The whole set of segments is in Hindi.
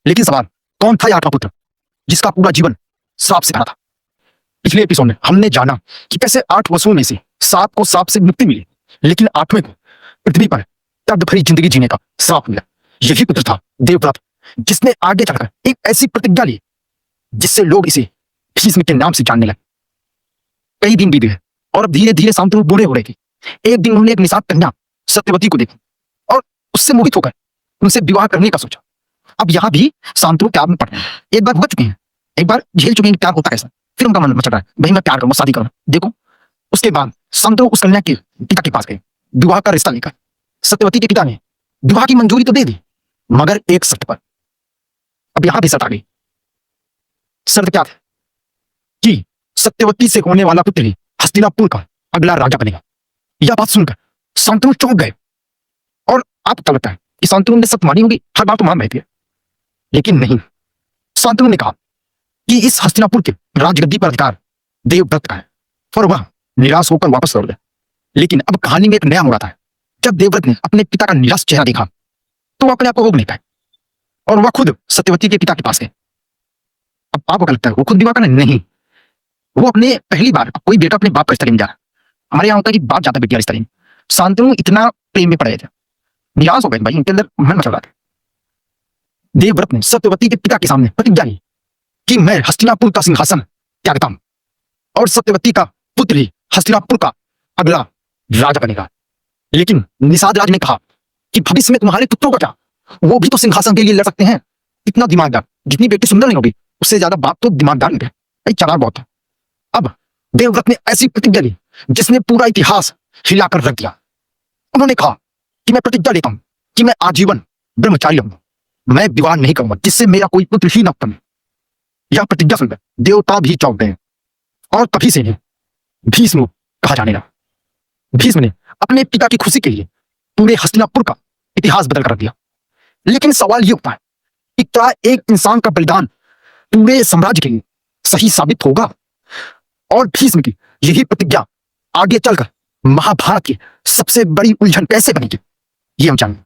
लेकिन सवाल, कौन था ये आठवां पुत्र जिसका पूरा जीवन श्राप से भरा था? पिछले एपिसोड में हमने जाना कि कैसे 8 वसुओं में से 7 को श्राप से मुक्ति मिली, लेकिन 8वें को पृथ्वी पर दर्द भरी जिंदगी जीने का श्राप मिला। यही पुत्र था देवव्रत, जिसने आगे चलकर एक ऐसी प्रतिज्ञा ली जिससे लोग इसे भीष्म के नाम से जानने लगे। कई दिन बीत गए और अब धीरे धीरे शांतनु बूढ़े हो रहे थे। एक दिन उन्होंने एक निषाद कन्या सत्यवती को देखा और उससे मोहित होकर उनसे विवाह करने का सोचा। अब यहाँ भी शांतनु प्यार में पड़ गए। एक बार भुगत चुके हैं, एक बार झेल चुके हैं प्यार होता कैसा। फिर उनका मन मचल रहा है, भाई मैं प्यार करूंगा, शादी करूंगा। देखो, उसके बाद शांतनु उस कन्या के पिता के पास गए विवाह का रिश्ता लेकर। सत्यवती के पिता ने विवाह की मंजूरी तो दे दी, मगर एक शर्त पर। अब यहां भी शर्त आ गई। शर्त क्या थी? कि सत्यवती से होने वाला पुत्र ही हस्तिनापुर का अगला राजा बनेगा। यह बात सुनकर शांतनु चौंक गए। और आपको क्या लगता है कि शांतनु ने शर्त मानी होगी? हर बार तो मान रहे थे, लेकिन नहीं। शांतनु ने कहा कि इस हस्तिनापुर के राजगद्दी पर अधिकार देवव्रत का है, और वह निराश होकर वापस लौट गया। लेकिन अब कहानी में एक नया मोड़ आता है। जब देवव्रत ने अपने पिता का निराश चेहरा देखा तो वह अपने आप को रोक नहीं पाए और वह खुद सत्यवती के पिता के पास गए। अब आपको क्या लगता है, वो खुद विवाह करने? नहीं, वो अपने पहली बार कोई बेटा अपने बाप का रिश्ता लेने जा रहा है। हमारे यहाँ होता है कि बाप जाता बेटिया रिश्ता लेने। शांतनु इतना प्रेम में पड़ गए थे, निराश हो गए भाई, उनके अंदर मन मचल रहा था। देवव्रत ने सत्यवती के पिता के सामने प्रतिज्ञा ली कि मैं हस्तिनापुर का सिंहासन त्यागता हूं और सत्यवती का पुत्र ही हस्तिनापुर का अगला राजा बनेगा। लेकिन निषाद राज ने कहा कि भविष्य में तुम्हारे पुत्रों का क्या, वो भी तो सिंहासन के लिए लड़ सकते हैं। इतना दिमागदार, जितनी बेटी सुंदर नहीं होगी उससे ज्यादा बाप तो दिमागदार नहीं है, चालाक बहुत है। अब देवव्रत ने ऐसी प्रतिज्ञा ली जिसने पूरा इतिहास हिलाकर रख दिया। उन्होंने कहा कि मैं प्रतिज्ञा लेता हूं कि मैं आजीवन ब्रह्मचारी रहूंगा, मैं विवाह नहीं करूंगा जिससे मेरा कोई पुत्र ही न उत्पन्न। यह प्रतिज्ञा सुनकर देवता भी चौंक गए और तभी से इन्हें भीष्म कहा जाने लगा। भीष्म ने अपने पिता की खुशी के लिए पूरे हस्तिनापुर का इतिहास बदल कर रख दिया। लेकिन सवाल यह उठता है कि क्या एक इंसान का बलिदान पूरे साम्राज्य के लिए सही साबित होगा? और भीष्म की यही प्रतिज्ञा आगे चलकर महाभारत की सबसे बड़ी उलझन कैसे बनेगी, ये हम जानेंगे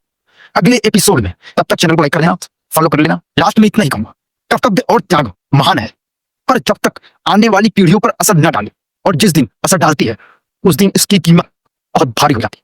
अगले एपिसोड में। तब तक चैनल को लाइक कर लेना, फॉलो कर लेना। लास्ट में इतना ही कहूंगा, कर्तव्य और त्याग महान है, पर जब तक आने वाली पीढ़ियों पर असर न डाले, और जिस दिन असर डालती है उस दिन इसकी कीमत बहुत भारी हो जाती है।